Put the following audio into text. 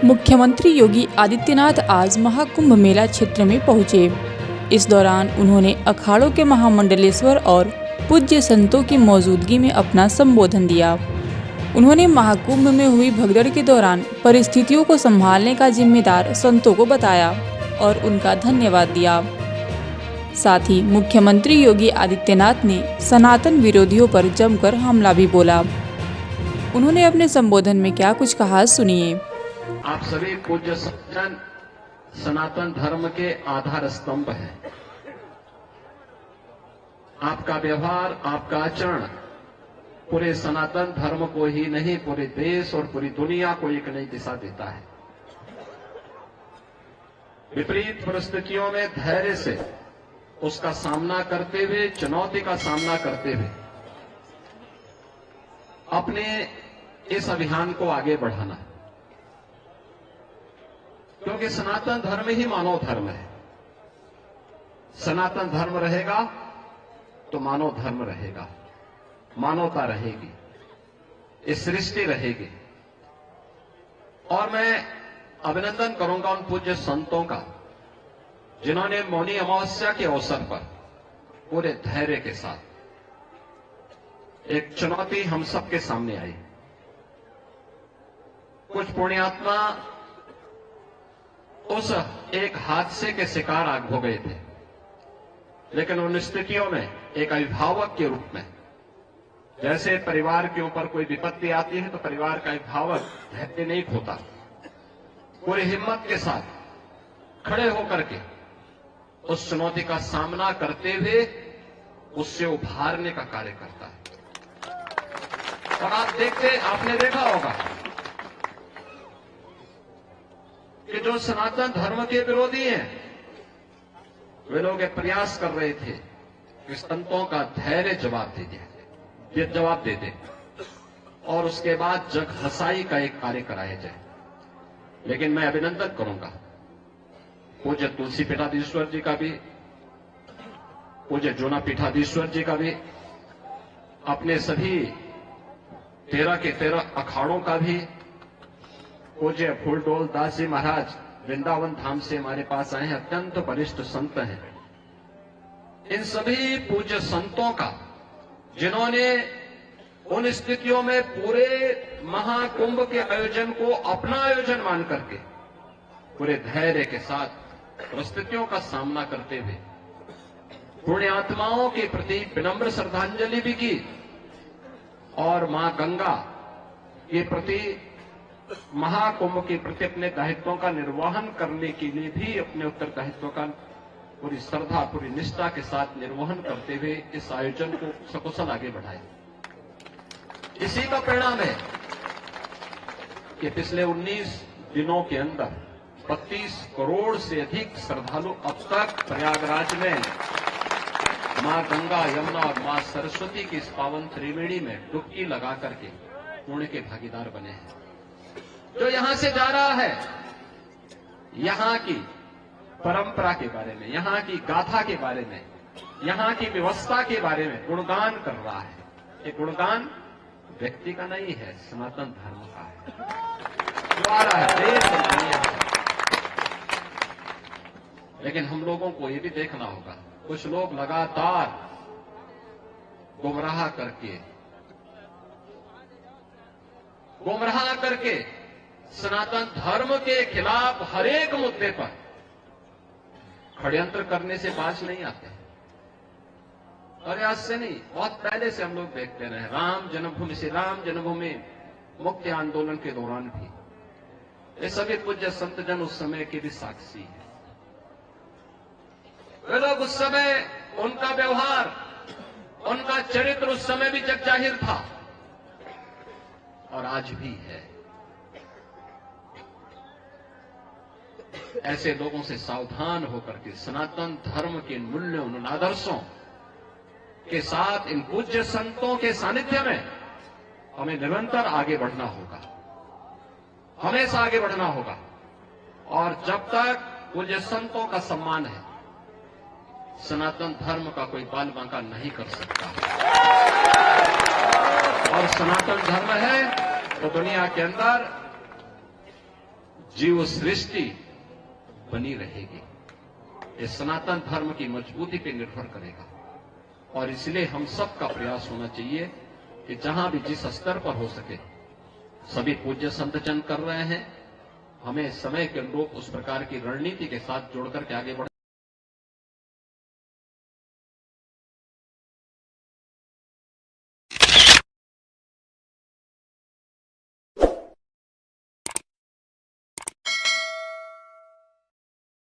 मुख्यमंत्री योगी आदित्यनाथ आज महाकुंभ मेला क्षेत्र में पहुंचे। इस दौरान उन्होंने अखाड़ों के महामंडलेश्वर और पूज्य संतों की मौजूदगी में अपना संबोधन दिया। उन्होंने महाकुंभ में हुई भगदड़ के दौरान परिस्थितियों को संभालने का जिम्मेदार संतों को बताया और उनका धन्यवाद दिया। साथ ही मुख्यमंत्री योगी आदित्यनाथ ने सनातन विरोधियों पर जमकर हमला भी बोला। उन्होंने अपने संबोधन में क्या कुछ कहा, सुनिए। आप सभी पूज्य सज्जन सनातन धर्म के आधार स्तंभ हैं। आपका व्यवहार, आपका आचरण पूरे सनातन धर्म को ही नहीं, पूरे देश और पूरी दुनिया को एक नई दिशा देता है। विपरीत परिस्थितियों में धैर्य से उसका सामना करते हुए, चुनौती का सामना करते हुए अपने इस अभियान को आगे बढ़ाना, क्योंकि सनातन धर्म ही मानव धर्म है। सनातन धर्म रहेगा तो मानव धर्म रहेगा, मानवता रहेगी, इस सृष्टि रहेगी। और मैं अभिनंदन करूंगा उन पूज्य संतों का जिन्होंने मौनी अमावस्या के अवसर पर पूरे धैर्य के साथ एक चुनौती हम सबके सामने आई। कुछ पुण्यात्मा उस एक हादसे के शिकार हो गए थे, लेकिन उन स्थितियों में एक अभिभावक के रूप में, जैसे परिवार के ऊपर कोई विपत्ति आती है तो परिवार का अभिभावक धैर्य नहीं खोता, पूरी हिम्मत के साथ खड़े होकर के उस चुनौती का सामना करते हुए उससे उभारने का कार्य करता है। और आपने देखा होगा कि जो सनातन धर्म के विरोधी हैं, वे लोग एक प्रयास कर रहे थे कि संतों का धैर्य जवाब दे दे और उसके बाद जग हसाई का एक कार्य कराया जाए। लेकिन मैं अभिनंदन करूंगा पूज्य तुलसी पीठाधीश्वर जी का भी, पूज्य जूना पीठाधीश्वर जी का भी, अपने सभी 13 के 13 अखाड़ों का भी, पूज्य फूलडोल दास जी महाराज वृंदावन धाम से हमारे पास आए हैं, अत्यंत वरिष्ठ संत हैं। इन सभी पूज्य संतों का जिन्होंने उन स्थितियों में पूरे महाकुंभ के आयोजन को अपना आयोजन मान करके पूरे धैर्य के साथ परिस्थितियों का सामना करते हुए पुण्यात्माओं के प्रति विनम्र श्रद्धांजलि भी की और मां गंगा के प्रति, महाकुंभ के प्रति अपने दायित्वों का निर्वहन करने के लिए भी अपने उत्तरदायित्वों का पूरी श्रद्धा, पूरी निष्ठा के साथ निर्वहन करते हुए इस आयोजन को सकुशल आगे बढ़ाए। इसी का परिणाम है कि पिछले 19 दिनों के अंदर 32 करोड़ से अधिक श्रद्धालु अब तक प्रयागराज में मां गंगा, यमुना और मां सरस्वती की इस पावन त्रिवेणी में डुबकी लगा करके पुण्य के भागीदार बने हैं। जो यहां से जा रहा है, यहां की परंपरा के बारे में, यहां की गाथा के बारे में, यहां की व्यवस्था के बारे में गुणगान कर रहा है। ये गुणगान व्यक्ति का नहीं है, सनातन धर्म का है, जो आ रहा है देश और दुनिया का। लेकिन हम लोगों को ये भी देखना होगा, कुछ लोग लगातार गुमराह करके सनातन धर्म के खिलाफ हर एक मुद्दे पर षड्यंत्र करने से बाज नहीं आते। और आज से नहीं, बहुत पहले से हम लोग देखते रहे। राम जन्मभूमि मुक्ति आंदोलन के दौरान भी ये सभी पूज्य संतजन उस समय के भी साक्षी हैं। वे लोग उस समय, उनका व्यवहार, उनका चरित्र उस समय भी जग जाहिर था और आज भी है। ऐसे लोगों से सावधान होकर के सनातन धर्म के मूल्यों, उन आदर्शों के साथ इन पूज्य संतों के सानिध्य में हमें निरंतर आगे बढ़ना होगा, हमेशा आगे बढ़ना होगा। और जब तक पूज्य संतों का सम्मान है, सनातन धर्म का कोई बाल बांका नहीं कर सकता। और सनातन धर्म है तो दुनिया के अंदर जीव सृष्टि बनी रहेगी। ये सनातन धर्म की मजबूती पे निर्भर करेगा और इसलिए हम सबका प्रयास होना चाहिए कि जहां भी जिस स्तर पर हो सके, सभी पूज्य संतजन कर रहे हैं, हमें समय के अनुरूप उस प्रकार की रणनीति के साथ जोड़कर के आगे बढ़